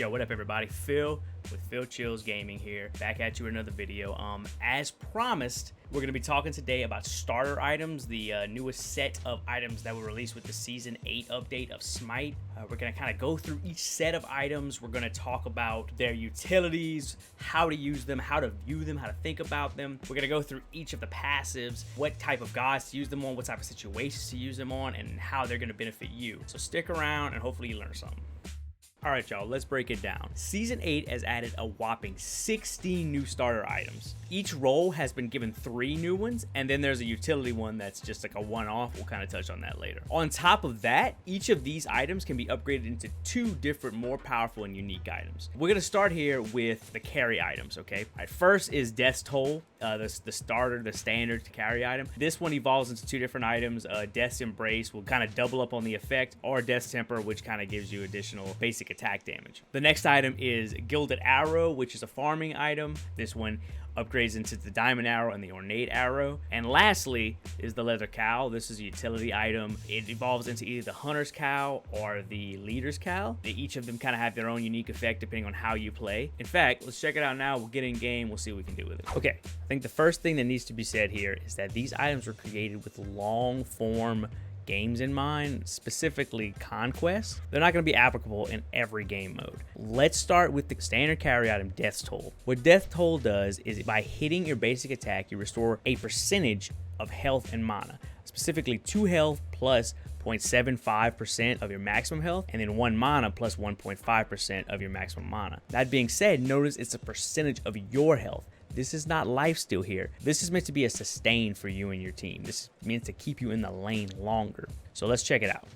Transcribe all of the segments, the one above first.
Yo, what up everybody? Phil with PhillChills Gaming here, back at you with another video. As promised, we're going to be talking today about starter items, the newest set of items that were released with the Season 8 update of Smite. We're going to kind of go through each set of items. We're going to talk about their utilities, how to use them, how to view them, how to think about them. We're going to go through each of the passives, what type of guys to use them on, what type of situations to use them on, and how they're going to benefit you. So stick around and hopefully you learn something. Alright y'all, let's break it down. Season 8 has added a whopping 16 new starter items. Each role has been given 3 new ones, and then there's a utility one that's just like a one-off. We'll kind of touch on that later. On top of that, each of these items can be upgraded into 2 different, more powerful and unique items. We're going to start here with the carry items, okay? Alright, first is Death's Toll, the starter, the standard carry item. This one evolves into 2 different items. Death's Embrace will kind of double up on the effect, or Death's Temper, which kind of gives you additional basic attack damage. The next item is Gilded Arrow, which is a farming item. This one upgrades into the Diamond Arrow and the Ornate Arrow. And lastly is the Leather Cowl. This is a utility item. It evolves into either the Hunter's Cowl or the Leader's Cowl. Each of them kind of have their own unique effect depending on how you play. In fact, let's check it out now. We'll get in game. We'll see what we can do with it. Okay, I think the first thing that needs to be said here is that these items were created with long form games in mind, specifically Conquest. They're not going to be applicable in every game mode. Let's start with the standard carry item, Death's Toll. What Death Toll does is by hitting your basic attack, you restore a percentage of health and mana, specifically 2 health plus 0.75% of your maximum health, and then 1 mana plus 1.5% of your maximum mana. That being said, notice it's a percentage of your health. This is not lifesteal here. This is meant to be a sustain for you and your team. This is meant to keep you in the lane longer. So let's check it out.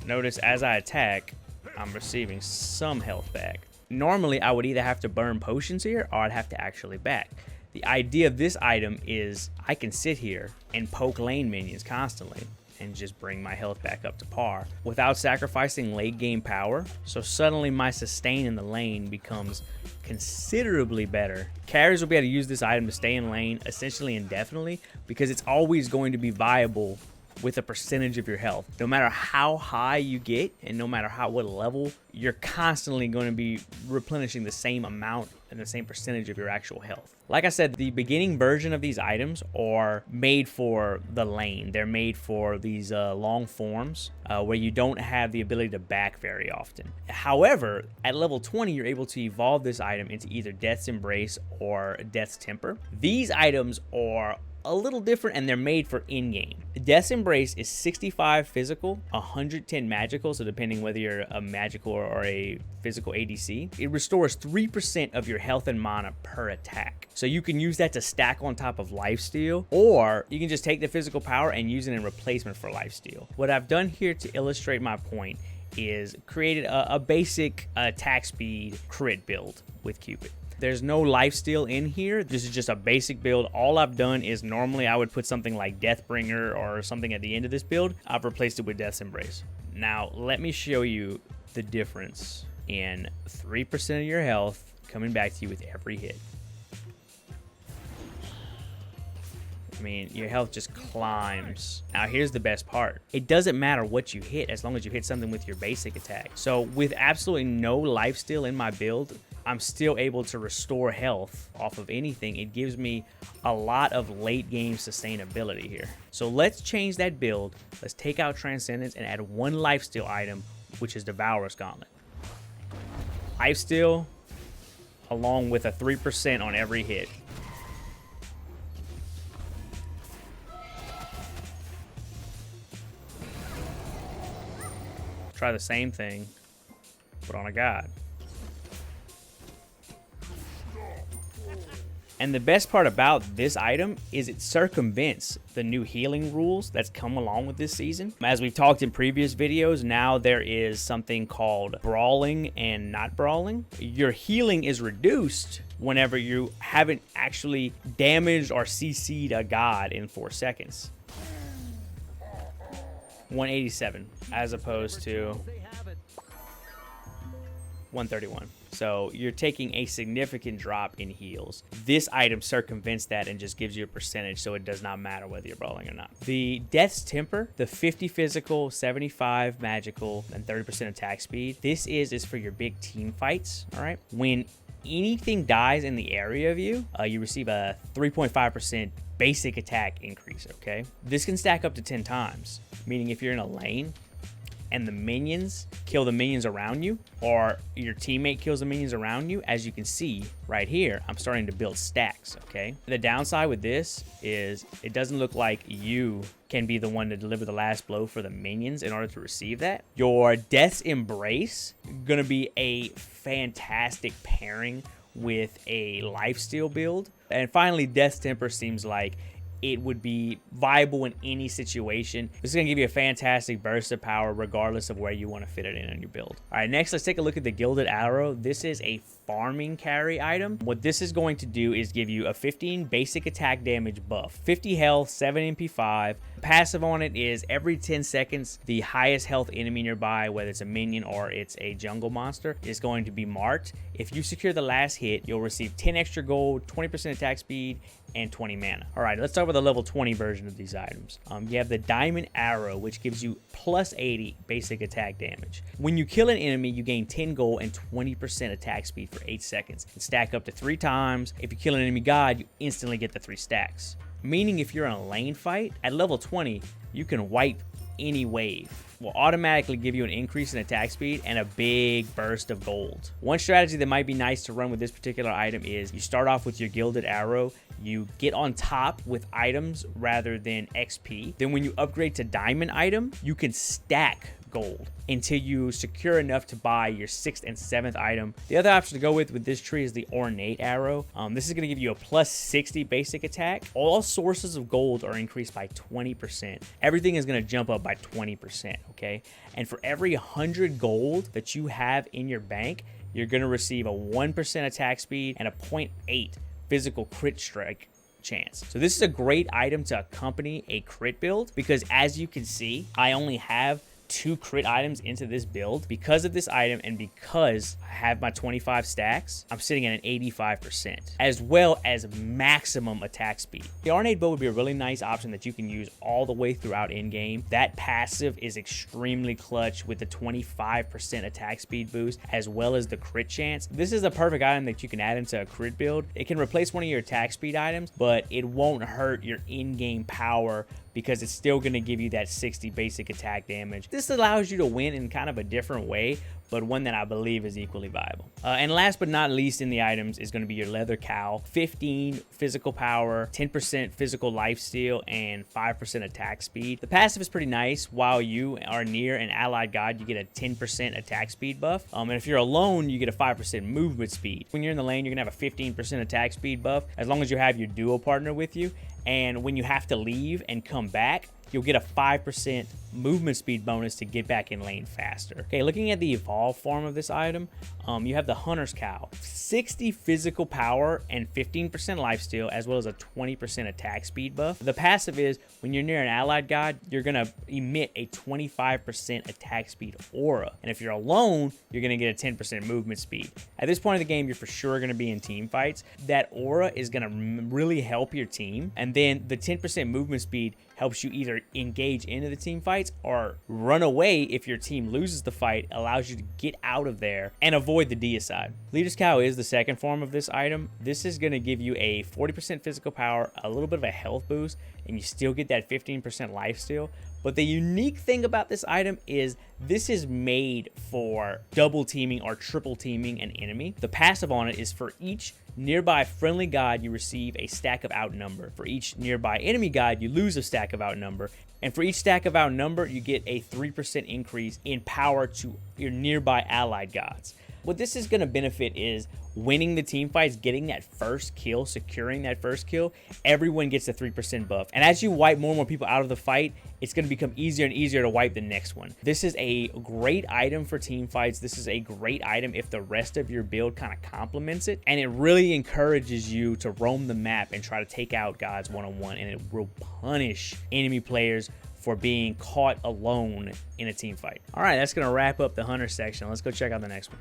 Notice as I attack, I'm receiving some health back. Normally, I would either have to burn potions here or I'd have to actually back. The idea of this item is I can sit here and poke lane minions constantly and just bring my health back up to par without sacrificing late game power. So suddenly my sustain in the lane becomes considerably better. Carriers will be able to use this item to stay in lane essentially indefinitely because it's always going to be viable with a percentage of your health. No matter how high you get and no matter what level, you're constantly going to be replenishing the same amount and the same percentage of your actual health. Like I said, the beginning version of these items are made for the lane. They're made for these long forms where you don't have the ability to back very often. However, at level 20, you're able to evolve this item into either Death's Embrace or Death's Temper. These items are a little different and they're made for in-game. Death's Embrace is 65 physical, 110 magical, so depending whether you're a magical or a physical ADC, it restores 3% of your health and mana per attack. So you can use that to stack on top of lifesteal, or you can just take the physical power and use it in replacement for lifesteal. What I've done here to illustrate my point is created a basic attack speed crit build with Cupid. There's no lifesteal in here. This is just a basic build. All I've done is normally I would put something like Deathbringer or something at the end of this build. I've replaced it with Death's Embrace. Now, let me show you the difference in 3% of your health coming back to you with every hit. I mean, your health just climbs. Now, here's the best part. It doesn't matter what you hit as long as you hit something with your basic attack. So with absolutely no lifesteal in my build, I'm still able to restore health off of anything. It gives me a lot of late game sustainability here. So let's change that build. Let's take out Transcendence and add 1 lifesteal item, which is Devourer's Gauntlet. Lifesteal along with a 3% on every hit. Try the same thing, but on a god. And the best part about this item is it circumvents the new healing rules that's come along with this season. As we've talked in previous videos, now there is something called brawling and not brawling. Your healing is reduced whenever you haven't actually damaged or CC'd a god in 4 seconds. 187 as opposed to 131. So you're taking a significant drop in heals. This item circumvents that and just gives you a percentage, so it does not matter whether you're brawling or not. The Death's Temper, the 50 physical, 75 magical, and 30% attack speed. This is for your big team fights, all right? When anything dies in the area of you, you receive a 3.5% basic attack increase, okay? This can stack up to 10 times, meaning if you're in a lane and the minions kill the minions around you, or your teammate kills the minions around you, as you can see right here, I'm starting to build stacks, okay? The downside with this is it doesn't look like you can be the one to deliver the last blow for the minions in order to receive that. Your Death's Embrace, gonna be a fantastic pairing with a lifesteal build. And finally, Death's Temper seems like it would be viable in any situation. This is gonna give you a fantastic burst of power regardless of where you wanna fit it in your build. All right, next let's take a look at the Gilded Arrow. This is a farming carry item. What this is going to do is give you a 15 basic attack damage buff, 50 health, 7 MP5. Passive on it is every 10 seconds, the highest health enemy nearby, whether it's a minion or it's a jungle monster, is going to be marked. If you secure the last hit, you'll receive 10 extra gold, 20% attack speed, and 20 mana. All right, let's talk about the level 20 version of these items. You have the Diamond Arrow, which gives you plus 80 basic attack damage. When you kill an enemy, you gain 10 gold and 20% attack speed for 8 seconds. And stack up to 3 times. If you kill an enemy god, you instantly get the 3 stacks. Meaning if you're in a lane fight, at level 20, you can wipe any wave. Will automatically give you an increase in attack speed and a big burst of gold. One strategy that might be nice to run with this particular item is you start off with your Gilded Arrow, you get on top with items rather than XP. Then when you upgrade to Diamond item, you can stack gold until you secure enough to buy your 6th and 7th item. The other option to go with this tree is the Ornate Arrow. This is going to give you a plus 60 basic attack. All sources of gold are increased by 20%. Everything is going to jump up by 20%, okay? And for every 100 gold that you have in your bank, you're going to receive a 1% attack speed and a 0.8 physical crit strike chance. So this is a great item to accompany a crit build, because as you can see, I only have 2 crit items into this build. Because of this item and because I have my 25 stacks, I'm sitting at an 85%, as well as maximum attack speed. The Ornate Bow would be a really nice option that you can use all the way throughout in-game. That passive is extremely clutch with the 25% attack speed boost, as well as the crit chance. This is a perfect item that you can add into a crit build. It can replace one of your attack speed items, but it won't hurt your in-game power because it's still going to give you that 60 basic attack damage. This allows you to win in kind of a different way, but one that I believe is equally viable. And last but not least in the items is going to be your Leather Cowl. 15 physical power, 10% physical lifesteal, and 5% attack speed. The passive is pretty nice. While you are near an allied god, you get a 10% attack speed buff. And if you're alone, you get a 5% movement speed. When you're in the lane, you're going to have a 15% attack speed buff, as long as you have your duo partner with you. And when you have to leave and come back, you'll get a 5% movement speed bonus to get back in lane faster. Okay, looking at the evolved form of this item, you have the Hunter's Cowl. 60 physical power and 15% lifesteal, as well as a 20% attack speed buff. The passive is, when you're near an allied god, you're gonna emit a 25% attack speed aura. And if you're alone, you're gonna get a 10% movement speed. At this point of the game, you're for sure gonna be in team fights. That aura is gonna really help your team. And then the 10% movement speed helps you either engage into the team fights or run away if your team loses the fight, allows you to get out of there and avoid the deicide. Leader's Cowl is the second form of this item. This is going to give you a 40% physical power, a little bit of a health boost, and you still get that 15% lifesteal. But the unique thing about this item is this is made for double teaming or triple teaming an enemy. The passive on it is, for each nearby friendly god, you receive a stack of Outnumber. For each nearby enemy god, you lose a stack of Outnumber. And for each stack of Outnumber, you get a 3% increase in power to your nearby allied gods. What this is going to benefit is winning the team fights, getting that first kill, securing that first kill. Everyone gets a 3% buff. And as you wipe more and more people out of the fight, it's going to become easier and easier to wipe the next one. This is a great item for team fights. This is a great item if the rest of your build kind of complements it. And it really encourages you to roam the map and try to take out gods one-on-one. And it will punish enemy players for being caught alone in a team fight. All right, that's going to wrap up the Hunter section. Let's go check out the next one.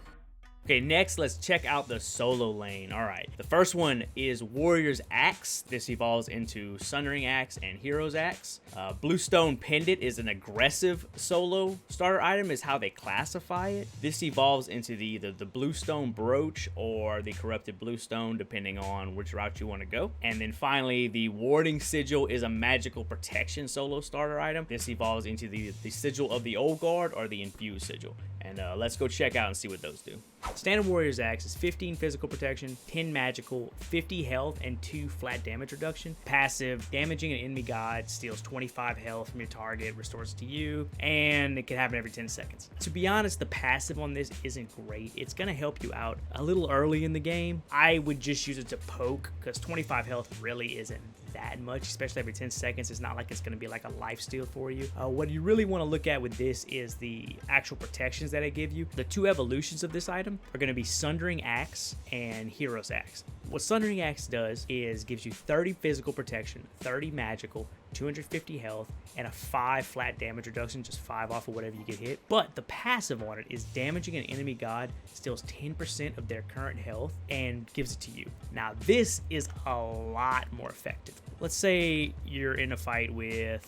Okay, next, let's check out the solo lane. All right, the first one is Warrior's Axe. This evolves into Sundering Axe and Hero's Axe. Bluestone Pendant is an aggressive solo starter item, is how they classify it. This evolves into either the Bluestone Brooch or the Corrupted Bluestone, depending on which route you want to go. And then finally, the Warding Sigil is a magical protection solo starter item. This evolves into the Sigil of the Old Guard or the Infused Sigil. And let's go check out and see what those do. Standard Warrior's Axe is 15 physical protection, 10 magical, 50 health, and 2 flat damage reduction. Passive, damaging an enemy god, steals 25 health from your target, restores it to you, and it can happen every 10 seconds. To be honest, the passive on this isn't great. It's going to help you out a little early in the game. I would just use it to poke, because 25 health really isn't that much, especially every 10 seconds. It's not like it's going to be like a life steal for you. What you really want to look at with this is the actual protections that it give you. The 2 evolutions of this item are going to be Sundering Axe and Hero's Axe. What Sundering Axe does is gives you 30 physical protection, 30 magical, 250 health, and a 5 flat damage reduction, just 5 off of whatever you get hit. But the passive on it is damaging an enemy god, steals 10% of their current health, and gives it to you. Now, this is a lot more effective. Let's say you're in a fight with,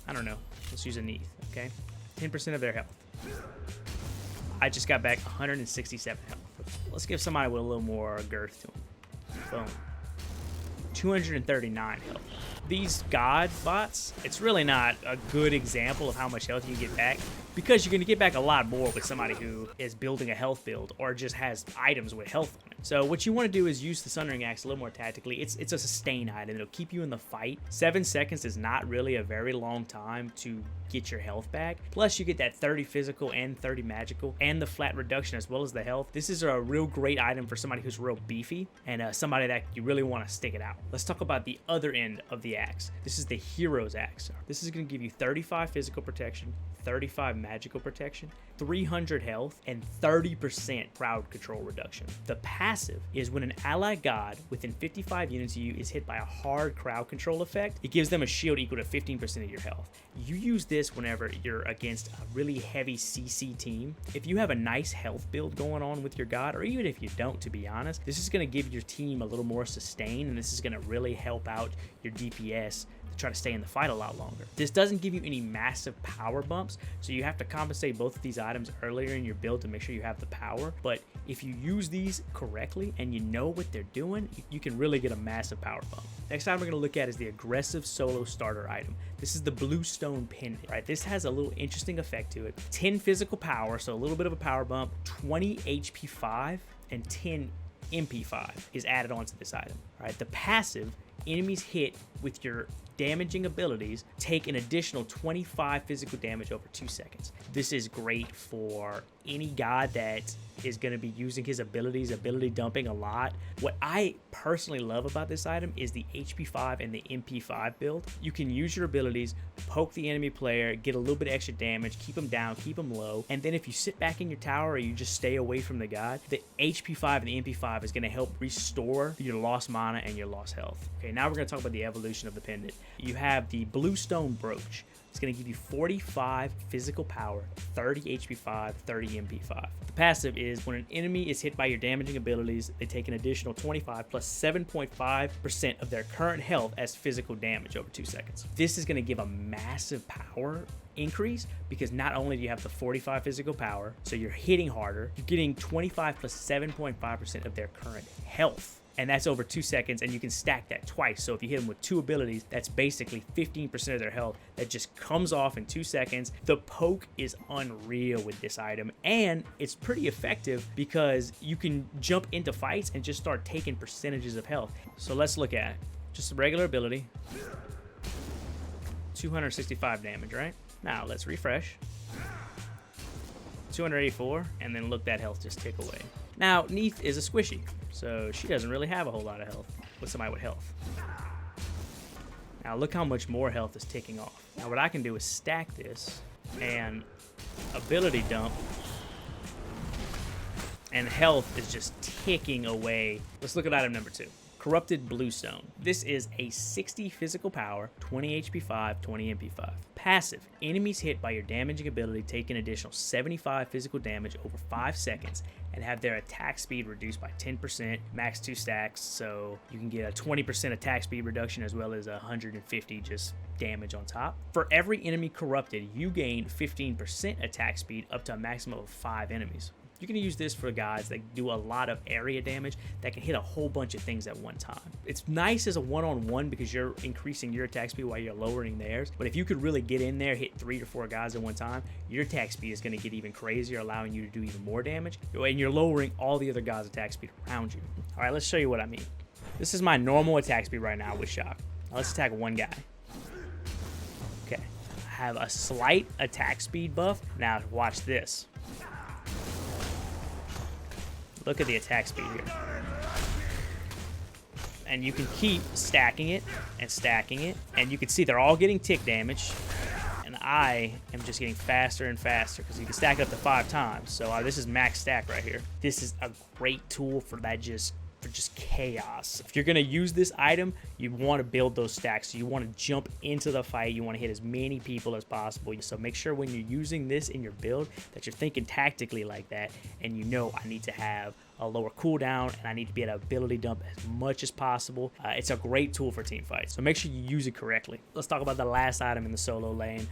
I don't know, let's use a Neath, okay? 10% of their health. I just got back 167 health. Let's give somebody with a little more girth to them. Boom. 239 health. These god bots, it's really not a good example of how much health you get back, because you're going to get back a lot more with somebody who is building a health build or just has items with health on it. So what you want to do is use the Sundering Axe a little more tactically. It's a sustain item. It'll keep you in the fight. 7 seconds is not really a very long time to get your health back. Plus, you get that 30 physical and 30 magical and the flat reduction as well as the health. This is a real great item for somebody who's real beefy and somebody that you really want to stick it out. Let's talk about the other end of the axe. This is the Hero's Axe. This is going to give you 35 physical protection, 35 magical protection, 300 health, and 30% crowd control reduction. The passive is when an allied god within 55 units of you is hit by a hard crowd control effect, it gives them a shield equal to 15% of your health. You use this whenever you're against a really heavy CC team. If you have a nice health build going on with your god, or even if you don't, to be honest, this is going to give your team a little more sustain, and this is going to really help out your DPS to try to stay in the fight a lot longer. This doesn't give you any massive power bumps, so you have to compensate both of these items earlier in your build to make sure you have the power. But if you use these correctly and you know what they're doing, you can really get a massive power bump. Next item we're going to look at is the aggressive solo starter item. This is the Bluestone Pendant, right? This has a little interesting effect to it. 10 physical power, so a little bit of a power bump, 20 HP 5, and 10 MP 5 is added onto this item, right? The passive, enemies hit with your damaging abilities take an additional 25 physical damage over 2 seconds. This is great for any god that is going to be using his abilities, ability dumping a lot. What I personally love about this item is the HP 5 and the MP 5 build. You can use your abilities, poke the enemy player, get a little bit of extra damage, keep them down, keep them low, and then if you sit back in your tower or you just stay away from the god, the HP 5 and the MP 5 is going to help restore your lost mana and your lost health. Okay, now we're going to talk about the evolution of the pendant. You have the Bluestone Brooch. It's going to give you 45 physical power, 30 HP 5, 30 MP 5. The passive is when an enemy is hit by your damaging abilities, they take an additional 25 plus 7.5% of their current health as physical damage over 2 seconds. This is going to give a massive power increase because not only do you have the 45 physical power, so you're hitting harder, you're getting 25 plus 7.5% of their current health. And that's over 2 seconds, and you can stack that twice. So if you hit them with 2 abilities, that's basically 15% of their health that just comes off in 2 seconds. The poke is unreal with this item, and it's pretty effective because you can jump into fights and just start taking percentages of health. So let's look at it. Just a regular ability. 265 damage, right? Now let's refresh. 284, and then look that health just tick away. Now, Neath is a squishy, so she doesn't really have a whole lot of health with somebody with health. Now, look how much more health is ticking off. Now, what I can do is stack this and ability dump, and health is just ticking away. Let's look at item number 2. Corrupted Bluestone. This is a 60 physical power, 20 HP 5, 20 MP 5. Passive. Enemies hit by your damaging ability take an additional 75 physical damage over 5 seconds and have their attack speed reduced by 10%, max 2 stacks, so you can get a 20% attack speed reduction as well as 150 just damage on top. For every enemy corrupted, you gain 15% attack speed up to a maximum of 5 enemies. You can use this for guys that do a lot of area damage that can hit a whole bunch of things at one time. It's nice as a one-on-one because you're increasing your attack speed while you're lowering theirs. But if you could really get in there, hit 3 or 4 guys at one time, your attack speed is going to get even crazier, allowing you to do even more damage. And you're lowering all the other guys' attack speed around you. All right, let's show you what I mean. This is my normal attack speed right now with Shock. Now let's attack one guy. Okay, I have a slight attack speed buff. Now watch this. Look at the attack speed here. And you can keep stacking it, and you can see they're all getting tick damage. And I am just getting faster and faster because you can stack it up to 5 times. So this is max stack right here. This is a great tool for that just chaos. If you're going to use this item, you want to build those stacks. So you want to jump into the fight. You want to hit as many people as possible. So make sure when you're using this in your build that you're thinking tactically like that, and you know I need to have a lower cooldown and I need to be able to ability dump as much as possible. It's a great tool for team fights, so make sure you use it correctly. Let's talk about the last item in the solo lane.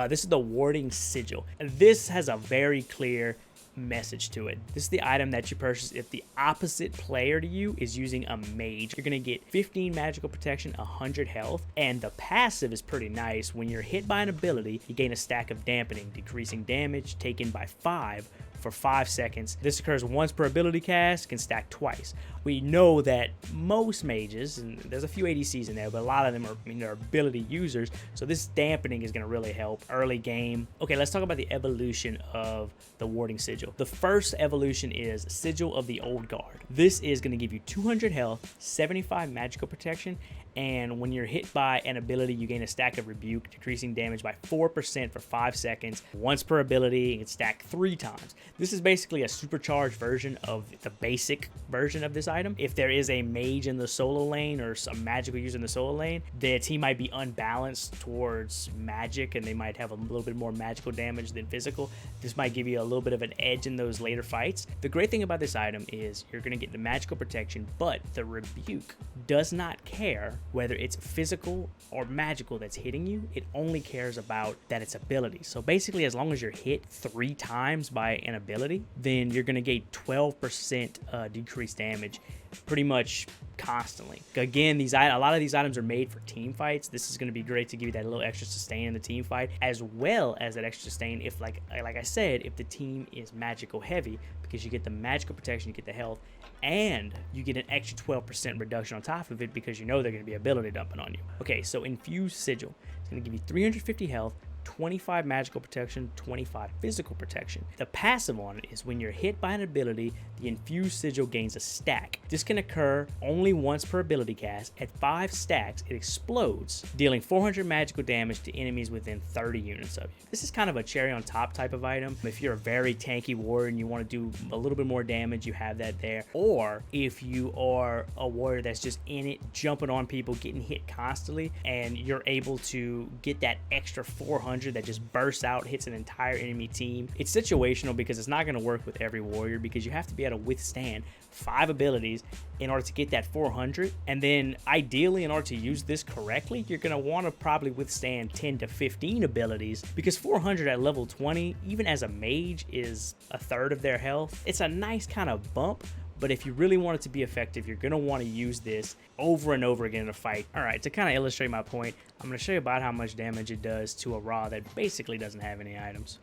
This is the Warding Sigil, and this has a very clear message to it. This is the item that you purchase if the opposite player to you is using a mage. You're gonna get 15 magical protection, 100 health, and the passive is pretty nice. When you're hit by an ability, you gain a stack of dampening, decreasing damage taken by 5 for 5 seconds. This occurs once per ability cast, can stack twice. We know that most mages, and there's a few ADCs in there, but a lot of them are, they're ability users, so this dampening is going to really help early game. Okay, let's talk about the evolution of the Warding Sigil. The first evolution is Sigil of the Old Guard. This is going to give you 200 health, 75 magical protection, and when you're hit by an ability, you gain a stack of Rebuke, decreasing damage by 4% for 5 seconds. Once per ability, it's stacked 3 times. This is basically a supercharged version of the basic version of this item. If there is a mage in the solo lane or some magical user in the solo lane, the team might be unbalanced towards magic and they might have a little bit more magical damage than physical. This might give you a little bit of an edge in those later fights. The great thing about this item is you're going to get the magical protection, but the Rebuke does not care whether it's physical or magical that's hitting you. It only cares about that it's ability. So basically, as long as you're hit 3 times by an ability, then you're going to get 12% decreased damage pretty much constantly. Again, a lot of these items are made for team fights. This is going to be great to give you that little extra sustain in the team fight, as well as that extra sustain if, like I said, if the team is magical heavy, because you get the magical protection, you get the health, and you get an extra 12% reduction on top of it because you know they're going to be ability dumping on you. Okay, so Infused Sigil. It's going to give you 350 health, 25 magical protection, 25 physical protection. The passive on it is when you're hit by an ability, the Infused Sigil gains a stack. This can occur only once per ability cast. At 5 stacks, it explodes, dealing 400 magical damage to enemies within 30 units of you. This is kind of a cherry on top type of item. If you're a very tanky warrior and you want to do a little bit more damage, you have that there. Or if you are a warrior that's just in it, jumping on people, getting hit constantly, and you're able to get that extra 400 that just bursts out, hits an entire enemy team. It's situational because it's not going to work with every warrior, because you have to be able to withstand 5 abilities in order to get that 400. And then ideally, in order to use this correctly, you're going to want to probably withstand 10 to 15 abilities, because 400 at level 20, even as a mage, is a third of their health. It's a nice kind of bump. But if you really want it to be effective, you're going to want to use this over and over again in a fight. All right, to kind of illustrate my point, I'm going to show you about how much damage it does to a Raw that basically doesn't have any items.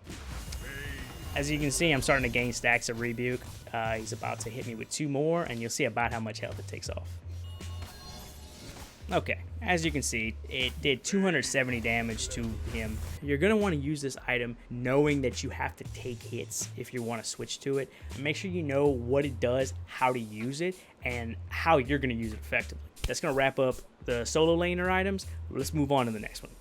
As you can see, I'm starting to gain stacks of Rebuke. He's about to hit me with 2 more, and you'll see about how much health it takes off. Okay, as you can see, it did 270 damage to him. You're going to want to use this item knowing that you have to take hits if you want to switch to it. Make sure you know what it does, how to use it, and how you're going to use it effectively. That's going to wrap up the solo laner items. Let's move on to the next one.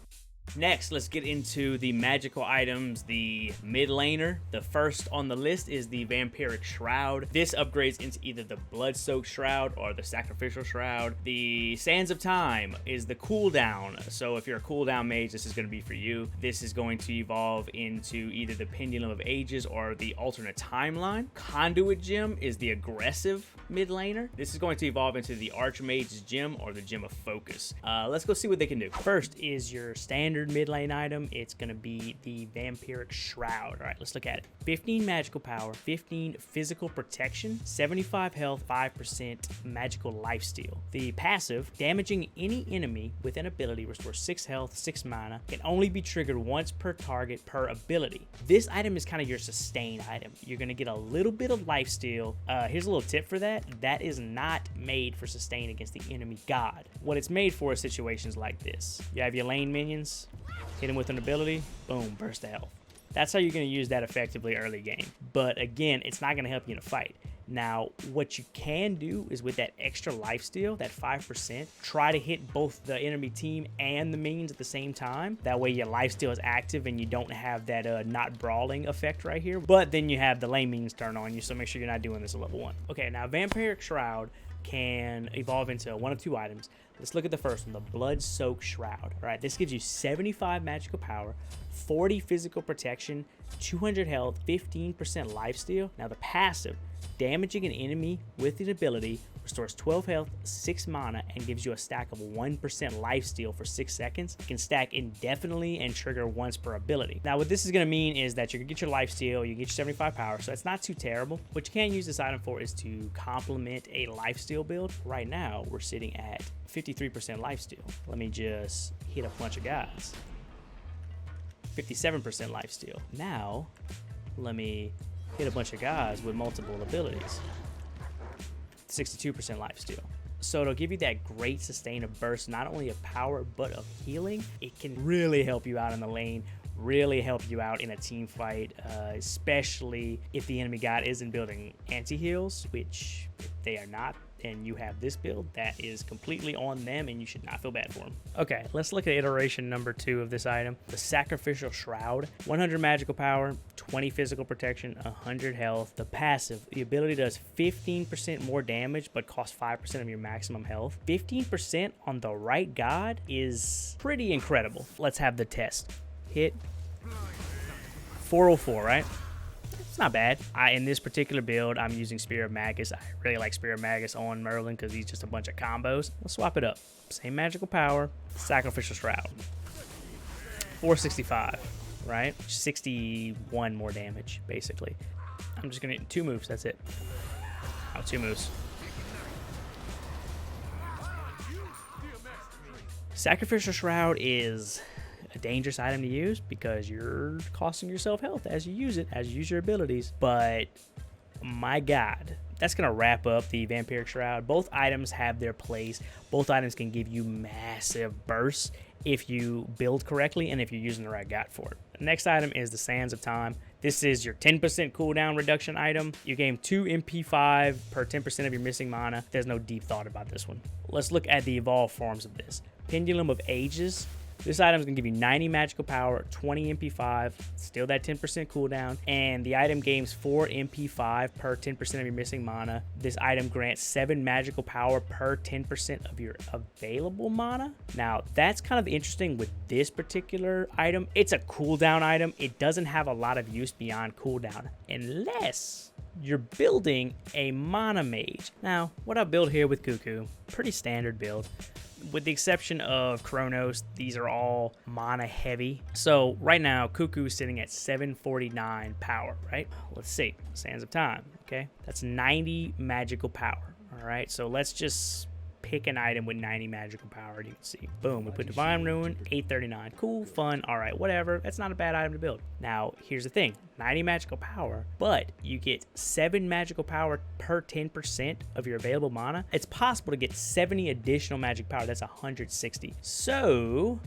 Next, let's get into the magical items, the mid laner. The first on the list is the Vampiric Shroud. This upgrades into either the Blood-Soaked Shroud or the Sacrificial Shroud. The Sands of Time is the cooldown. So if you're a cooldown mage, this is going to be for you. This is going to evolve into either the Pendulum of Ages or the Alternate Timeline. Conduit Gem is the aggressive mid laner. This is going to evolve into the Archmage's Gem or the Gem of Focus. Let's go see what they can do. First is your standard mid lane item. It's going to be the Vampiric Shroud. All right, let's look at it. 15 magical power, 15 physical protection, 75 health, 5% magical lifesteal. The passive, damaging any enemy with an ability, restores 6 health, 6 mana, can only be triggered once per target per ability. This item is kind of your sustain item. You're going to get a little bit of lifesteal. Here's a little tip for that. That is not made for sustain against the enemy god. What it's made for is situations like this. You have your lane minions, hit them with an ability, boom, burst of health. That's how you're going to use that effectively early game. But again, it's not going to help you in a fight. Now, what you can do is with that extra lifesteal, that 5%, try to hit both the enemy team and the minions at the same time. That way your lifesteal is active and you don't have that not brawling effect right here. But then you have the lane minions turn on you, so make sure you're not doing this at level 1. Okay, now Vampiric Shroud can evolve into one of two items. Let's look at the first one, the Blood-Soaked Shroud. All right, this gives you 75 magical power, 40 physical protection, 200 health, 15% lifesteal. Now the passive, damaging an enemy with an ability, restores 12 health, 6 mana, and gives you a stack of 1% lifesteal for 6 seconds. It can stack indefinitely and trigger once per ability. Now what this is going to mean is that you're going to get your lifesteal, you get your 75 power, so it's not too terrible. What you can use this item for is to complement a lifesteal build. Right now, we're sitting at 53% lifesteal. Let me just hit a bunch of guys. 57% lifesteal. Now, let me hit a bunch of guys with multiple abilities. 62% lifesteal. So it'll give you that great sustain of burst, not only of power, but of healing. It can really help you out in the lane, really help you out in a team fight, especially if the enemy god isn't building anti-heals, which if they are not, and you have this build, that is completely on them and you should not feel bad for them. Okay, let's look at iteration number 2 of this item, the Sacrificial Shroud. 100 magical power, 20 physical protection, 100 health. The passive, the ability does 15% more damage but costs 5% of your maximum health. 15% on the right god is pretty incredible. Let's have the test. Hit 404, right? Not bad. In this particular build, I'm using Spear of Magus. I really like Spear of Magus on Merlin because he's just a bunch of combos. Let's swap it up. Same magical power, Sacrificial Shroud. 465, right? 61 more damage, basically. I'm just going to 2 moves, that's it. Oh, 2 moves. Sacrificial Shroud is a dangerous item to use because you're costing yourself health as you use it, as you use your abilities. But my god, that's gonna wrap up the Vampiric Shroud. Both items have their place. Both items can give you massive bursts if you build correctly and if you're using the right god for it. The next item is the Sands of Time. This is your 10% cooldown reduction item. You gain 2 MP5 per 10% of your missing mana. There's no deep thought about this one. Let's look at the evolved forms of this. Pendulum of Ages. This item is going to give you 90 magical power, 20 MP5, still that 10% cooldown, and the item gains 4 MP5 per 10% of your missing mana. This item grants 7 magical power per 10% of your available mana. Now, that's kind of interesting with this particular item. It's a cooldown item. It doesn't have a lot of use beyond cooldown, unless you're building a mana mage. Now, what I build here with Cuckoo, pretty standard build. With the exception of Chronos, these are all mana heavy. So right now, Cuckoo is sitting at 749 power, right? Let's see, Sands of Time, okay? That's 90 magical power, all right? So let's just pick an item with 90 magical power. You can see, boom, we put Divine Ruin, 839. Cool, fun, all right, whatever. That's not a bad item to build. Now, here's the thing, 90 magical power, but you get 7 magical power per 10% of your available mana. It's possible to get 70 additional magic power. That's 160. So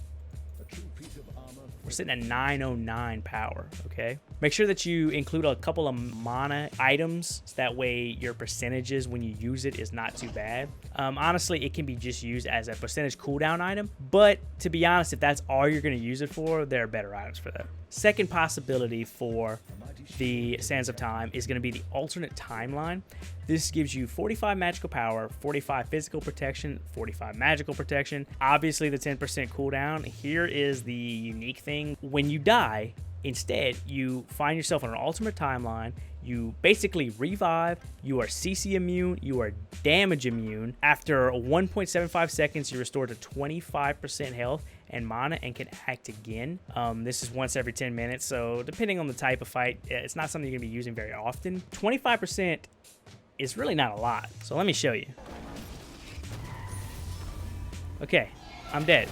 we're sitting at 909 power, okay? Make sure that you include a couple of mana items, so that way your percentages when you use it is not too bad. Honestly, it can be just used as a percentage cooldown item, but to be honest, if that's all you're going to use it for, there are better items for that. Second possibility for the Sands of Time is going to be the alternate timeline. This gives you 45 magical power, 45 physical protection, 45 magical protection, obviously the 10% cooldown. Here is the unique thing: when you die, instead you find yourself on an alternate timeline, you basically revive, you are CC immune, you are damage immune. After 1.75 seconds, you're restored to 25% health and mana and can act again. This is once every 10 minutes, so depending on the type of fight, it's not something you're gonna be using very often. 25% is really not a lot, so let me show you. Okay, I'm dead.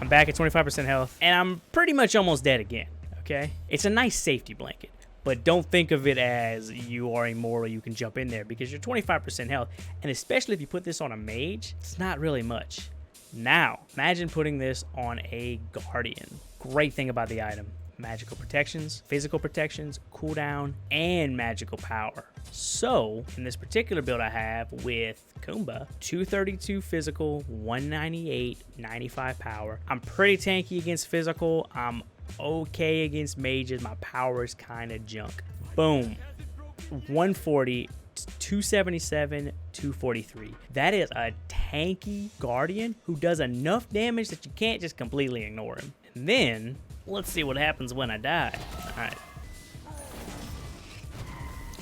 I'm back at 25% health, and I'm pretty much almost dead again, okay? It's a nice safety blanket, but don't think of it as you are immortal, you can jump in there, because you're 25% health, and especially if you put this on a mage, it's not really much. Now, imagine putting this on a guardian. Great thing about the item: magical protections, physical protections, cooldown, and magical power. So, in this particular build I have with Kumba, 232 physical, 198, 95 power. I'm pretty tanky against physical. I'm okay against mages. My power is kind of junk. Boom. 140, 277, 243. That is a tanky guardian who does enough damage that you can't just completely ignore him. And then, let's see what happens when I die. Alright.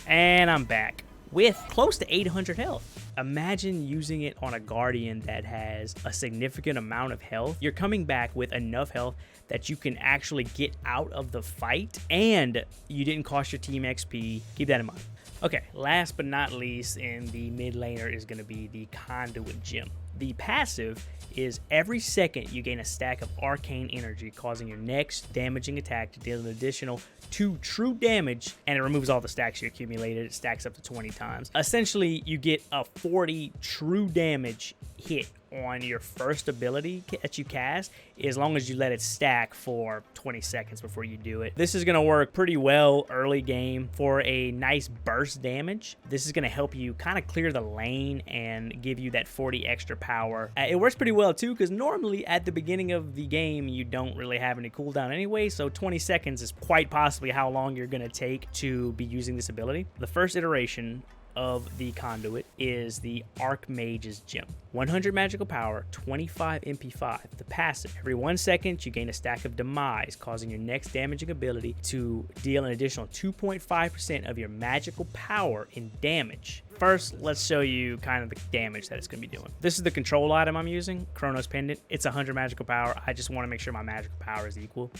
And I'm back with close to 800 health. Imagine using it on a guardian that has a significant amount of health. You're coming back with enough health that you can actually get out of the fight, and you didn't cost your team XP. Keep that in mind. Okay, last but not least in the mid laner is going to be the Conduit Gem. The passive is every second you gain a stack of arcane energy, causing your next damaging attack to deal an additional 2 true damage, and it removes all the stacks you accumulated. It stacks up to 20 times. Essentially, you get a 40 true damage hit on your first ability that you cast, as long as you let it stack for 20 seconds before you do it. This is going to work pretty well early game for a nice burst damage. This is going to help you kind of clear the lane and give you that 40 extra power. It works pretty well too, because normally at the beginning of the game you don't really have any cooldown anyway, so 20 seconds is quite possibly how long you're going to take to be using this ability. The first iteration of the Conduit is the Archmage's Gem. 100 magical power, 25 MP5. The passive: every 1 second you gain a stack of Demise, causing your next damaging ability to deal an additional 2.5% of your magical power in damage. First, let's show you kind of the damage that it's going to be doing. This is the control item I'm using, Chronos Pendant. It's 100 magical power. I just want to make sure my magical power is equal.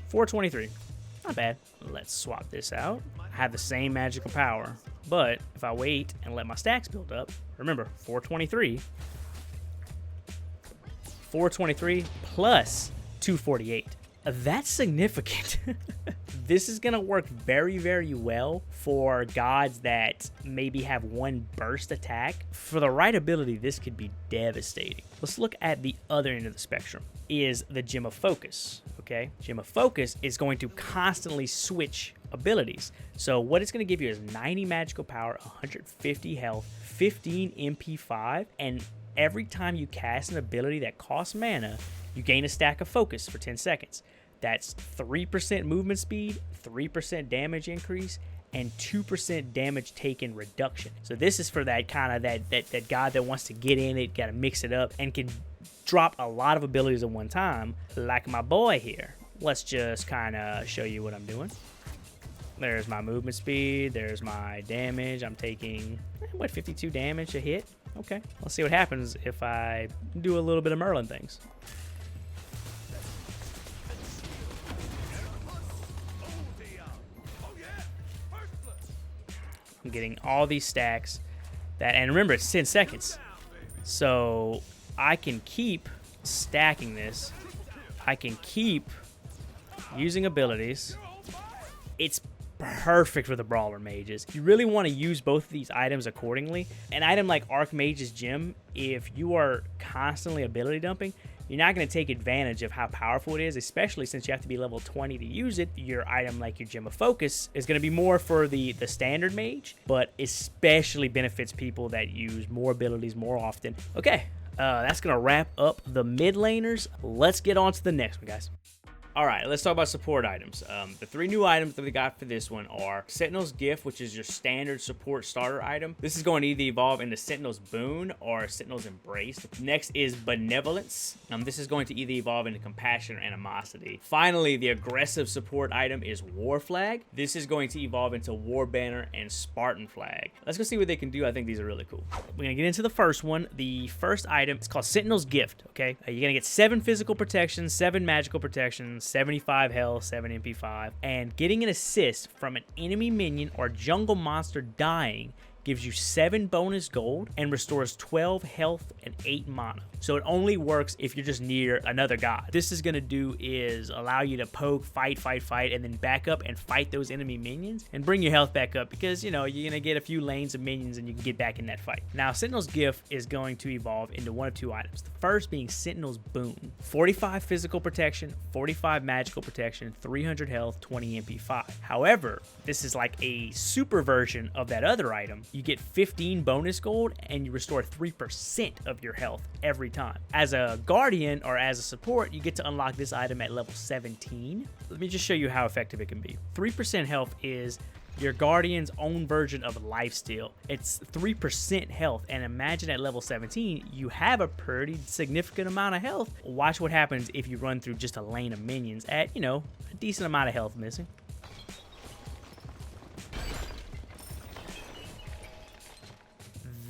423. Not bad. Let's swap this out. I have the same magical power, but if I wait and let my stacks build up, remember, 423 plus 248. That's significant. This is going to work very, very well for gods that maybe have one burst attack. For the right ability, this could be devastating. Let's look at the other end of the spectrum, is the Gem of Focus. Okay, Gem of Focus is going to constantly switch abilities. So what it's going to give you is 90 magical power, 150 health, 15 MP5, and every time you cast an ability that costs mana, you gain a stack of focus for 10 seconds. That's 3% movement speed, 3% damage increase, and 2% damage taken reduction. So this is for that kind of that god that wants to get in it, got to mix it up, and can drop a lot of abilities at one time, like my boy here. Let's just kind of show you what I'm doing. There's my movement speed, there's my damage. I'm taking, 52 damage a hit? Okay, let's see what happens if I do a little bit of Merlin things. I'm getting all these stacks, and remember, it's 10 seconds. So I can keep stacking this. I can keep using abilities. It's perfect for the brawler mages. You really want to use both of these items accordingly. An item like Archmage's Gem, if you are constantly ability dumping, you're not going to take advantage of how powerful it is, especially since you have to be level 20 to use it. Your item like your Gem of Focus is going to be more for the standard mage, but especially benefits people that use more abilities more often. Okay, that's going to wrap up the mid laners. Let's get on to the next one, guys. All right, let's talk about support items. The 3 new items that we got for this one are Sentinel's Gift, which is your standard support starter item. This is going to either evolve into Sentinel's Boon or Sentinel's Embrace. Next is Benevolence. This is going to either evolve into Compassion or Animosity. Finally, the aggressive support item is War Flag. This is going to evolve into War Banner and Spartan Flag. Let's go see what they can do. I think these are really cool. We're going to get into the first one. The first item is called Sentinel's Gift, okay? You're going to get 7 physical protection, 7 magical protection, 75 health, 7 MP5, and getting an assist from an enemy minion or jungle monster dying gives you 7 bonus gold and restores 12 health and 8 mana. So it only works if you're just near another god. This is going to do is allow you to poke, fight, and then back up and fight those enemy minions and bring your health back up because, you know, you're going to get a few lanes of minions and you can get back in that fight. Now, Sentinel's Gift is going to evolve into one of 2 items. The first being Sentinel's Boon. 45 physical protection, 45 magical protection, 300 health, 20 MP5. However, this is like a super version of that other item. You get 15 bonus gold and you restore 3% of your health every time. As a guardian or as a support, you get to unlock this item at level 17. Let me just show you how effective it can be. 3% health is your guardian's own version of lifesteal. It's 3% health, and imagine at level 17 you have a pretty significant amount of health. Watch what happens if you run through just a lane of minions at, you know, a decent amount of health missing.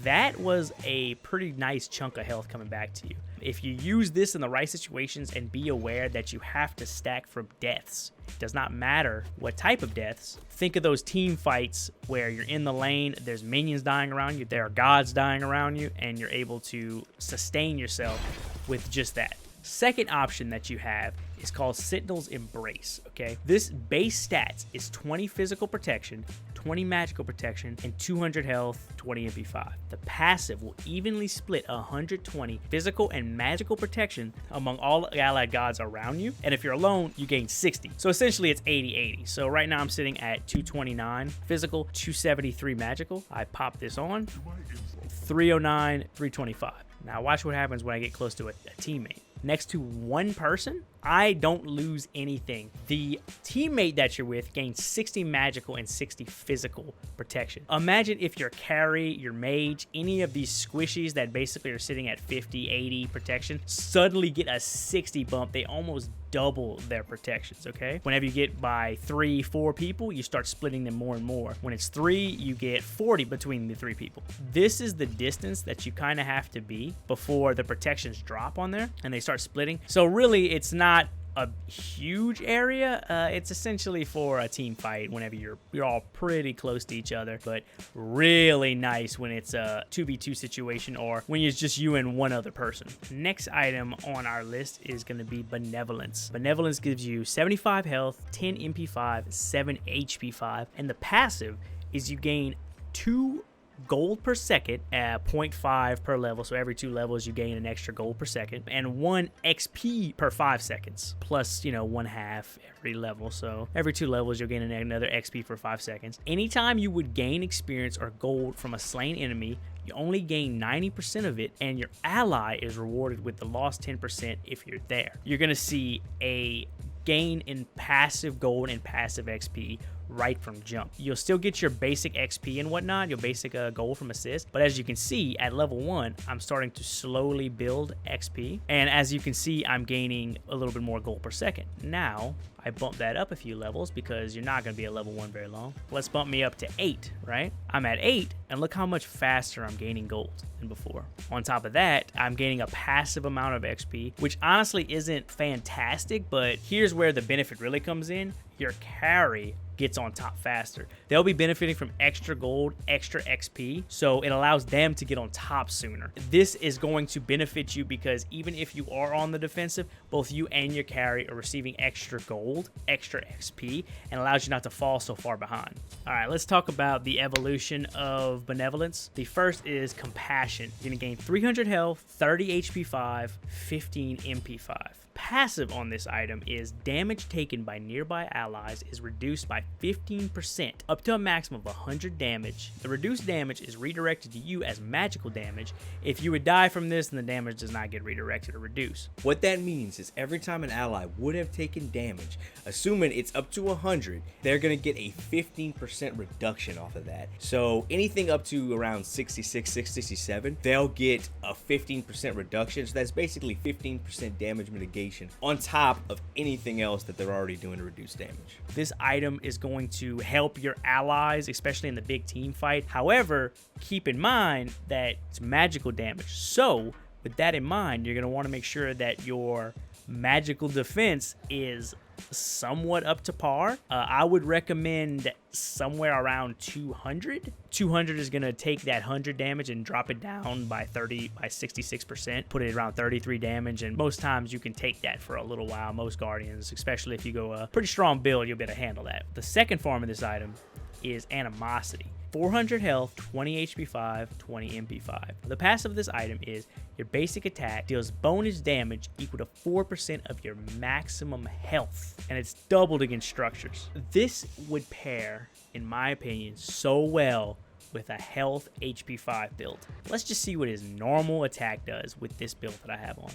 That was a pretty nice chunk of health coming back to you. If you use this in the right situations and be aware that you have to stack from deaths, it does not matter what type of deaths. Think of those team fights where you're in the lane, there's minions dying around you, there are gods dying around you, and you're able to sustain yourself with just that. Second option that you have is called Sentinel's Embrace, okay? This base stats is 20 physical protection, 20 magical protection, and 200 health, 20 MP5. The passive will evenly split 120 physical and magical protection among all allied gods around you, and if you're alone, you gain 60. So essentially it's 80-80. So right now I'm sitting at 229 physical, 273 magical. I pop this on, 309, 325. Now watch what happens when I get close to a teammate. Next to one person, I don't lose anything. The teammate that you're with gains 60 magical and 60 physical protection. Imagine if your carry, your mage, any of these squishies that basically are sitting at 50, 80 protection suddenly get a 60 bump. They almost double their protections, okay? Whenever you get by 3, 4 people, you start splitting them more and more. When it's 3, you get 40 between the 3 people. This is the distance that you kind of have to be before the protections drop on there and they start splitting. So really, it's not a huge area. It's essentially for a team fight whenever you're all pretty close to each other, but really nice when it's a 2v2 situation or when it's just you and one other person. Next item on our list is going to be Benevolence. Benevolence gives you 75 health, 10 MP5, 7 HP5, and the passive is you gain 2 gold per second at 0.5 per level. So every 2 levels you gain an extra gold per second, and 1 XP per 5 seconds, plus, you know, 1/2 every level. So every 2 levels you'll gain another XP for 5 seconds. Anytime you would gain experience or gold from a slain enemy, you only gain 90% of it, and your ally is rewarded with the lost 10% if you're there. You're gonna see a gain in passive gold and passive XP right from jump. You'll still get your basic XP and whatnot, your basic gold from assist, but as you can see at level 1, I'm starting to slowly build XP, and as you can see, I'm gaining a little bit more gold per second. Now I bump that up a few levels because you're not going to be at level 1 very long. Let's bump me up to 8, right? I'm at 8, and look how much faster I'm gaining gold than before. On top of that, I'm gaining a passive amount of XP, which honestly isn't fantastic, but here's where the benefit really comes in. Your carry gets on top faster. They'll be benefiting from extra gold, extra XP, so it allows them to get on top sooner. This is going to benefit you because even if you are on the defensive, both you and your carry are receiving extra gold, extra XP, and allows you not to fall so far behind. All right, let's talk about the evolution of Benevolence. The first is Compassion. You're going to gain 300 health, 30 HP 5, 15 MP 5. Passive on this item is damage taken by nearby allies is reduced by 15% up to a maximum of 100 damage. The reduced damage is redirected to you as magical damage. If you would die from this, then the damage does not get redirected or reduced. What that means is every time an ally would have taken damage, assuming it's up to 100, they're going to get a 15% reduction off of that. So anything up to around 66, 67, they'll get a 15% reduction. So that's basically 15% damage mitigation on top of anything else that they're already doing to reduce damage. This item is going to help your allies, especially in the big team fight. However, keep in mind that it's magical damage. So with that in mind, you're going to want to make sure that your magical defense is somewhat up to par. I would recommend somewhere around 200. 200 is going to take that 100 damage and drop it down by 66%, put it around 33 damage, and most times you can take that for a little while. Most Guardians, especially if you go a pretty strong build, you'll be able to handle that. The second form of this item is Animosity. 400 health, 20 HP 5, 20 MP 5. The passive of this item is your basic attack deals bonus damage equal to 4% of your maximum health, and it's doubled against structures. This would pair, in my opinion, so well with a health HP 5 build. Let's just see what his normal attack does with this build that I have on.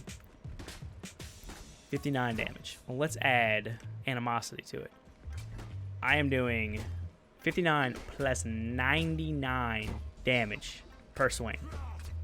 59 damage. Well, let's add Animosity to it. I am doing 59 plus 99 damage per swing.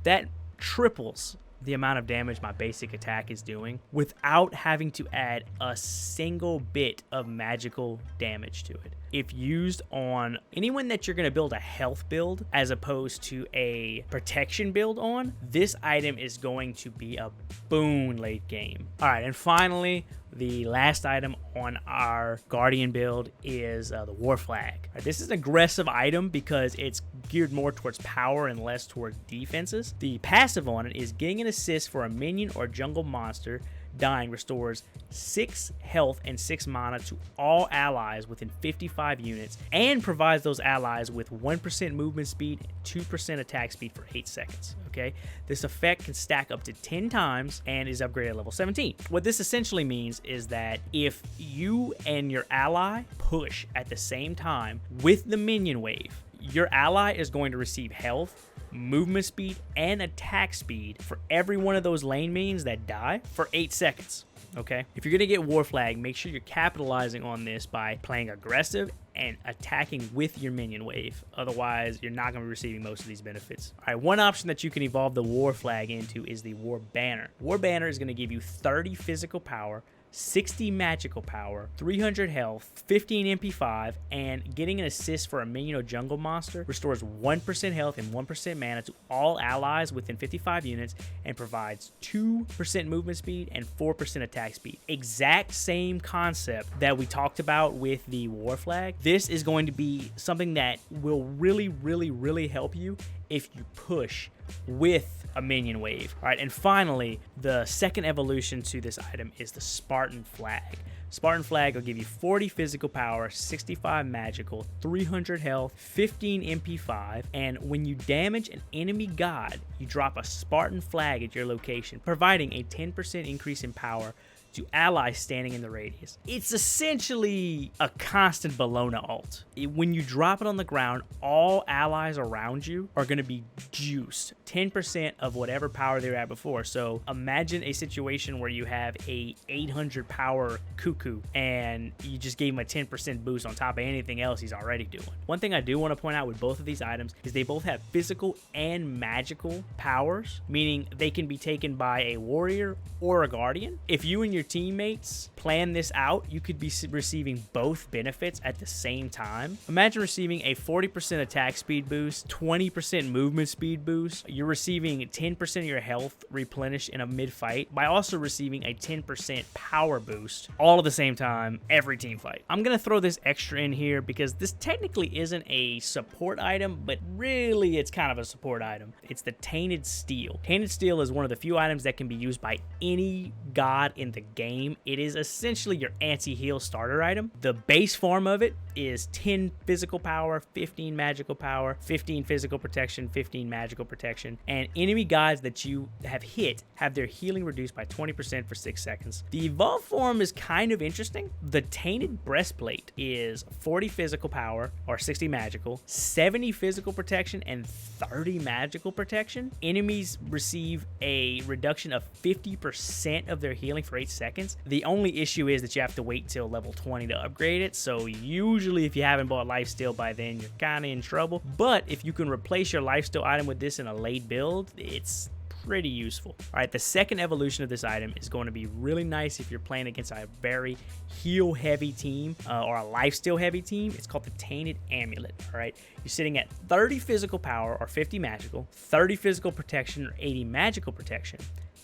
That triples the amount of damage my basic attack is doing without having to add a single bit of magical damage to it. If used on anyone that you're going to build a health build as opposed to a protection build on, this item is going to be a boon late game. All right, and finally, the last item on our Guardian build is the War Flag. Right, this is an aggressive item because it's geared more towards power and less towards defenses. The passive on it is getting an assist for a minion or jungle monster dying restores 6 health and 6 mana to all allies within 55 units and provides those allies with 1% movement speed, 2% attack speed for 8 seconds. Okay, this effect can stack up to 10 times and is upgraded at level 17. What this essentially means is that if you and your ally push at the same time with the minion wave, your ally is going to receive health, movement speed, and attack speed for every one of those lane minions that die for 8 seconds. Okay, if you're gonna get War Flag, make sure you're capitalizing on this by playing aggressive and attacking with your minion wave. Otherwise, you're not gonna be receiving most of these benefits. All right, one option that you can evolve the War Flag into is the War Banner. War Banner is gonna give you 30 physical power, 60 magical power, 300 health, 15 MP5, and getting an assist for a minion or jungle monster restores 1% health and 1% mana to all allies within 55 units and provides 2% movement speed and 4% attack speed. Exact same concept that we talked about with the War Flag. This is going to be something that will really help you if you push with a minion wave. All right, and finally, the second evolution to this item is the Spartan Flag. Spartan Flag will give you 40 physical power, 65 magical, 300 health, 15 MP5, and when you damage an enemy god, you drop a Spartan Flag at your location, providing a 10% increase in power to allies standing in the radius. It's essentially a constant Bologna ult. When you drop it on the ground, all allies around you are going to be juiced 10% of whatever power they were at before. So imagine a situation where you have a 800 power Cuckoo and you just gave him a 10% boost on top of anything else he's already doing. One thing I do want to point out with both of these items is they both have physical and magical powers, meaning they can be taken by a warrior or a guardian. If you and your your teammates plan this out, you could be receiving both benefits at the same time. Imagine receiving a 40% attack speed boost, 20% movement speed boost. You're receiving 10% of your health replenished in a mid-fight by also receiving a 10% power boost all at the same time every team fight. I'm going to throw this extra in here because this technically isn't a support item, but really it's kind of a support item. It's the Tainted Steel. Tainted Steel is one of the few items that can be used by any god in the game. It is essentially your anti-heal starter item. The base form of it is 10 physical power, 15 magical power, 15 physical protection, 15 magical protection, and enemy gods that you have hit have their healing reduced by 20% for 6 seconds. The evolved form is kind of interesting. The Tainted Breastplate is 40 physical power or 60 magical, 70 physical protection, and 30 magical protection. Enemies receive a reduction of 50% of their healing for 8 seconds. The only issue is that you have to wait till level 20 to upgrade it, so usually if you haven't bought lifesteal by then, you're kind of in trouble. But if you can replace your lifesteal item with this in a late build, it's pretty useful. All right, the second evolution of this item is going to be really nice if you're playing against a very heal heavy team or a lifesteal heavy team. It's called the Tainted Amulet. All right, you're sitting at 30 physical power or 50 magical, 30 physical protection or 80 magical protection.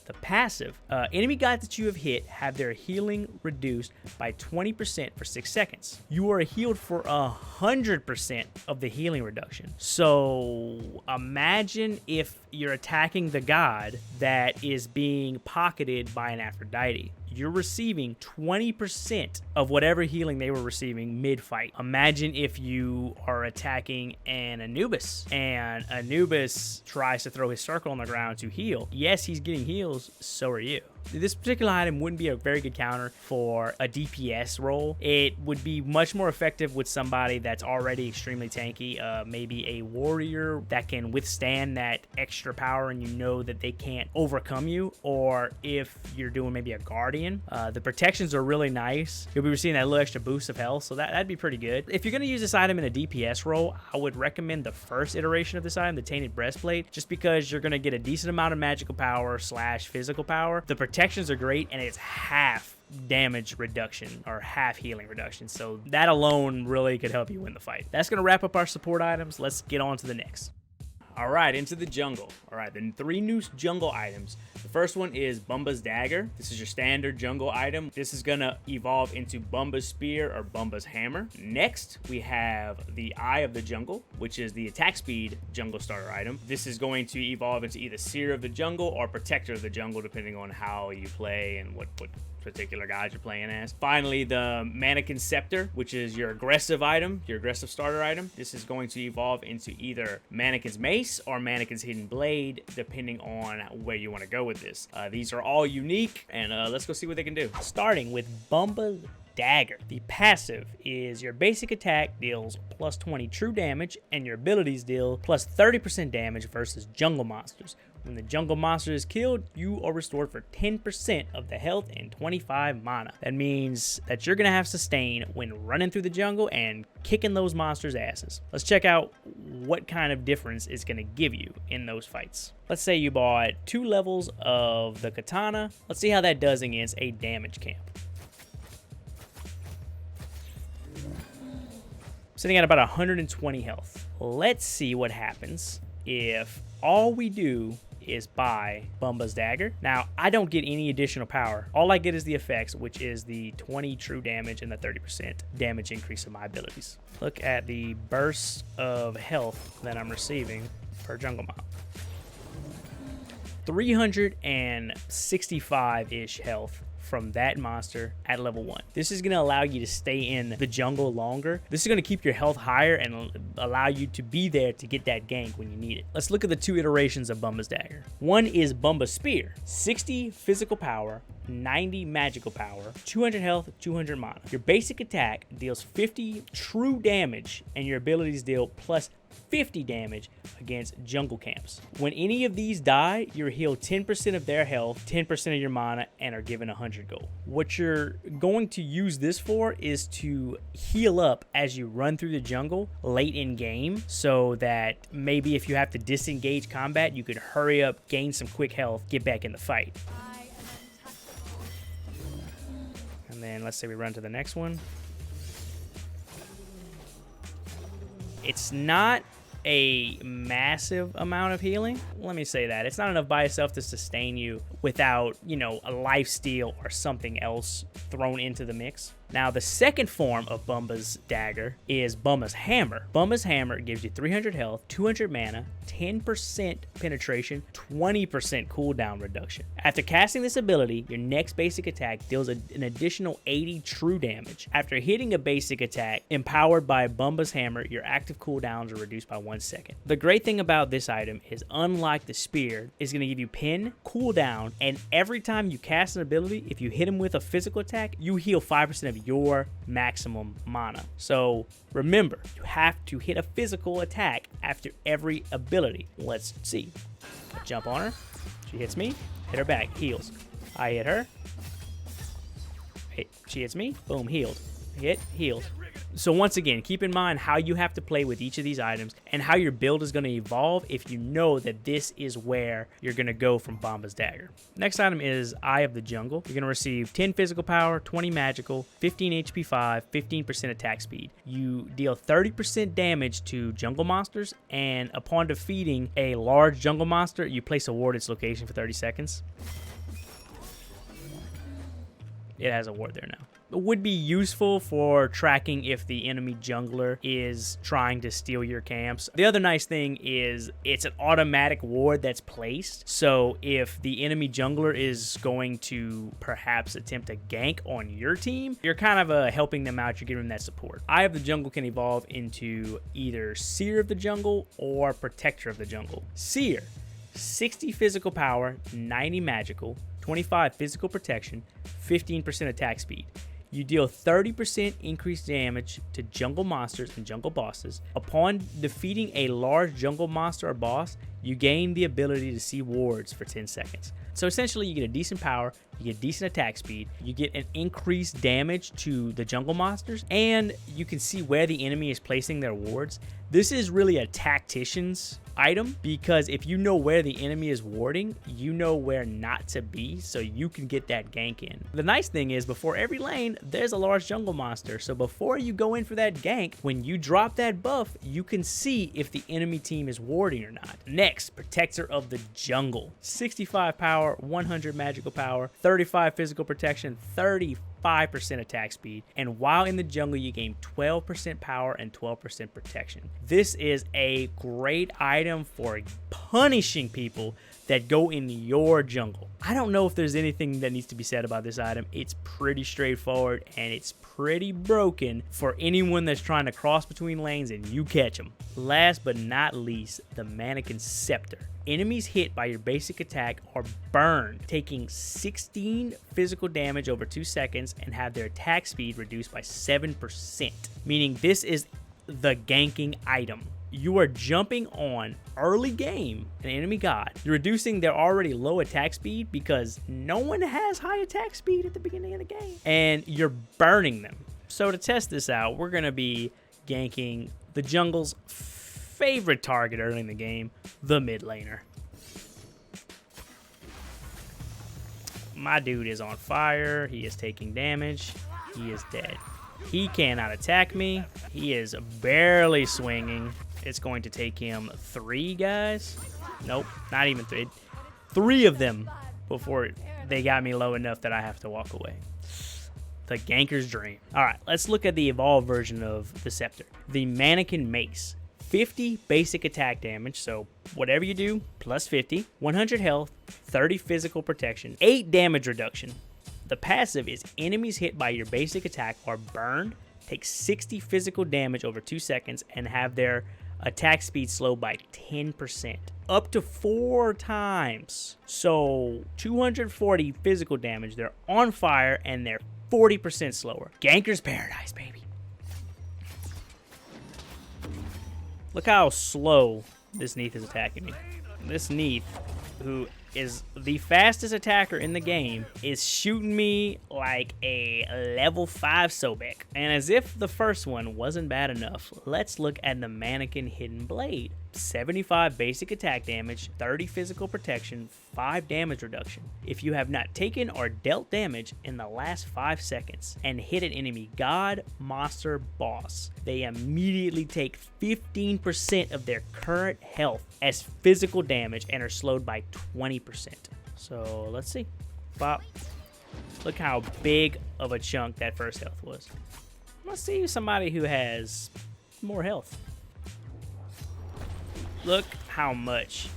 The passive, enemy gods that you have hit have their healing reduced by 20% for 6 seconds. You are healed for 100% of the healing reduction. So imagine if you're attacking the god that is being pocketed by an Aphrodite. You're receiving 20% of whatever healing they were receiving mid-fight. Imagine if you are attacking an Anubis, and Anubis tries to throw his circle on the ground to heal. Yes, he's getting heals, so are you. This particular item wouldn't be a very good counter for a DPS role. It would be much more effective with somebody that's already extremely tanky, maybe a warrior that can withstand that extra power and you know that they can't overcome you, or if you're doing maybe a guardian. The protections are really nice. You'll be receiving that little extra boost of health, so that'd be pretty good. If you're going to use this item in a DPS role, I would recommend the first iteration of this item, the Tainted Breastplate, just because you're going to get a decent amount of magical power slash physical power. The protections are great, and it's half damage reduction or half healing reduction, so that alone really could help you win the fight. That's going to wrap up our support items. Let's get on to the next. All right, into the jungle. All right, the 3 new jungle items. The first one is Bumba's Dagger. This is your standard jungle item. This is gonna evolve into Bumba's Spear or Bumba's Hammer. Next, we have the Eye of the Jungle, which is the attack speed jungle starter item. This is going to evolve into either Seer of the Jungle or Protector of the Jungle, depending on how you play and what particular guys you're playing as. Finally, the Mannequin Scepter, which is your aggressive item, your aggressive starter item. This is going to evolve into either Mannequin's Mace or Mannequin's Hidden Blade, depending on where you want to go with this. These are all unique, and let's go see what they can do. Starting with Bumba's Dagger. The passive is your basic attack deals plus 20 true damage, and your abilities deal plus 30% damage versus jungle monsters. When the jungle monster is killed, you are restored for 10% of the health and 25 mana. That means that you're going to have sustain when running through the jungle and kicking those monsters' asses. Let's check out what kind of difference it's going to give you in those fights. Let's say you bought 2 levels of the katana. Let's see how that does against a damage camp. Sitting at about 120 health. Let's see what happens if all we do is buy Bumba's Dagger. Now, I don't get any additional power. All I get is the effects, which is the 20 true damage and the 30% damage increase of my abilities. Look at the burst of health that I'm receiving per jungle mob. 365-ish health from that monster at level 1. This is going to allow you to stay in the jungle longer. This is going to keep your health higher and allow you to be there to get that gank when you need it. Let's look at the 2 iterations of Bumba's Dagger. One is Bumba's Spear. 60 physical power, 90 magical power, 200 health, 200 mana. Your basic attack deals 50 true damage, and your abilities deal plus 50 damage against jungle camps. When any of these die, you're healed 10% of their health, 10% of your mana, and are given 100 gold. What you're going to use this for is to heal up as you run through the jungle late in game, so that maybe if you have to disengage combat, you could hurry up, gain some quick health, get back in the fight. then let's say we run to the next one. It's not a massive amount of healing. Let me say that. It's not enough by itself to sustain you without, you know, a lifesteal or something else thrown into the mix. Now, the second form of Bumba's dagger is Bumba's hammer. Bumba's hammer gives you 300 health, 200 mana, 10% penetration, 20% cooldown reduction. After casting this ability, your next basic attack deals an additional 80 true damage. After hitting a basic attack empowered by Bumba's hammer, your active cooldowns are reduced by 1 second. The great thing about this item is, unlike the spear, it's going to give you pin, cooldown, and every time you cast an ability, if you hit him with a physical attack, you heal 5% of your maximum mana. So remember, you have to hit a physical attack after every ability. Let's see. I jump on her. She hits me. Hit her back. Heals. I hit her. She hits me. Boom. Healed. Hit. Healed. So once again, keep in mind how you have to play with each of these items and how your build is going to evolve if you know that this is where you're going to go from Bumba's dagger. Next item is Eye of the Jungle. You're going to receive 10 physical power, 20 magical, 15 HP 5, 15% attack speed. You deal 30% damage to jungle monsters, and upon defeating a large jungle monster, you place a ward its location for 30 seconds. It has a ward there now. It would be useful for tracking if the enemy jungler is trying to steal your camps. The other nice thing is it's an automatic ward that's placed. So if the enemy jungler is going to perhaps attempt a gank on your team, you're kind of helping them out. You're giving them that support. Eye of the Jungle can evolve into either Seer of the Jungle or Protector of the Jungle. Seer, 60 physical power, 90 magical, 25 physical protection, 15% attack speed. You deal 30% increased damage to jungle monsters and jungle bosses. Upon defeating a large jungle monster or boss, you gain the ability to see wards for 10 seconds. So essentially, you get a decent power, you get decent attack speed, you get an increased damage to the jungle monsters, and you can see where the enemy is placing their wards. This is really a tactician's item, because if you know where the enemy is warding, you know where not to be, so you can get that gank in. The nice thing is, before every lane, there's a large jungle monster, so before you go in for that gank, when you drop that buff, you can see if the enemy team is warding or not. Next, Protector of the Jungle. 65 power, 100 magical power, 35 physical protection, 35% attack speed, and while in the jungle you gain 12% power and 12% protection. This is a great item for punishing people that go in your jungle. I don't know if there's anything that needs to be said about this item. It's pretty straightforward and it's pretty broken for anyone that's trying to cross between lanes and you catch them. Last but not least, the Mannequin Scepter. Enemies hit by your basic attack are burned, taking 16 physical damage over 2 seconds and have their attack speed reduced by 7%, meaning this is the ganking item. You are jumping on early game an enemy god. You're reducing their already low attack speed because no one has high attack speed at the beginning of the game, and you're burning them. So to test this out, we're going to be ganking the jungle's favorite target early in the game, the mid laner. My dude is on fire. He is taking damage. He is dead. He cannot attack me. He is barely swinging. It's going to take him 3 guys. Nope, not even 3. 3 of them before they got me low enough that I have to walk away. The ganker's dream. All right, let's look at the evolved version of the Scepter. The Mannequin Mace. 50 basic attack damage, so whatever you do, plus 50. 100 health, 30 physical protection, 8 damage reduction. The passive is enemies hit by your basic attack are burned, take 60 physical damage over 2 seconds, and have their attack speed slowed by 10%. Up to 4 times. So 240 physical damage. They're on fire and they're 40% slower. Ganker's Paradise, baby. Look how slow this Neath is attacking me. This Neath, who is the fastest attacker in the game, is shooting me like a level 5 Sobek. And as if the first one wasn't bad enough, let's look at the Mannequin Hidden Blade. 75 basic attack damage, 30 physical protection, 5 damage reduction. If you have not taken or dealt damage in the last 5 seconds and hit an enemy god, monster, boss, they immediately take 15% of their current health as physical damage and are slowed by 20%. So let's see. Pop. Look how big of a chunk that first health was. Let's see somebody who has more health. Look how much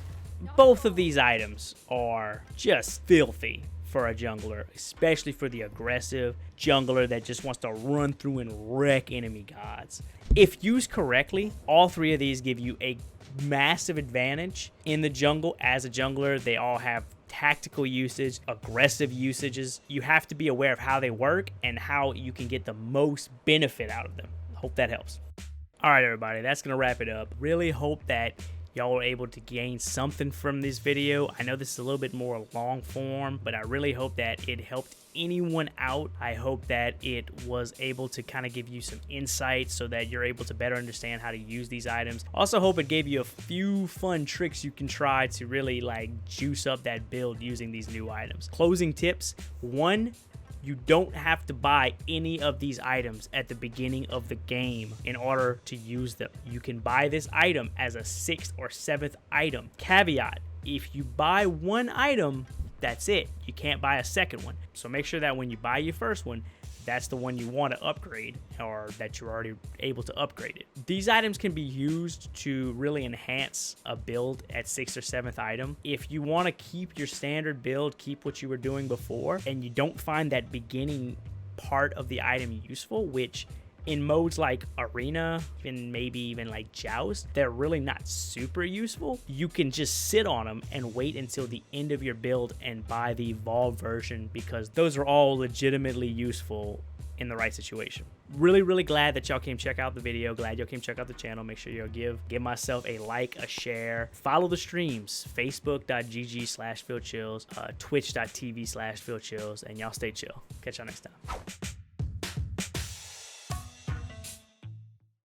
both of these items are just filthy for a jungler, especially for the aggressive jungler that just wants to run through and wreck enemy gods. If used correctly, all three of these give you a massive advantage in the jungle. As a jungler, they all have tactical usage, aggressive usages. You have to be aware of how they work and how you can get the most benefit out of them. Hope that helps. All right, everybody, that's going to wrap it up. Really hope that y'all were able to gain something from this video. I know this is a little bit more long form, but I really hope that it helped anyone out. I hope that it was able to kind of give you some insight so that you're able to better understand how to use these items. Also hope it gave you a few fun tricks you can try to really like juice up that build using these new items. Closing tips: 1, you don't have to buy any of these items at the beginning of the game in order to use them. You can buy this item as a 6th or 7th item. Caveat: if you buy one item, that's it. You can't buy a second one. So make sure that when you buy your first one, that's the one you want to upgrade, or that you're already able to upgrade it. These items can be used to really enhance a build at 6th or 7th item. If you want to keep your standard build, keep what you were doing before, and you don't find that beginning part of the item useful, which in modes like Arena and maybe even like Joust, they're really not super useful, you can just sit on them and wait until the end of your build and buy the evolved version, because those are all legitimately useful in the right situation. Really glad that y'all came check out the video. Glad y'all came check out the channel. Make sure y'all give myself a like, a share. Follow the streams, facebook.gg/PhillChills, twitch.tv/PhillChills, and y'all stay chill. Catch y'all next time.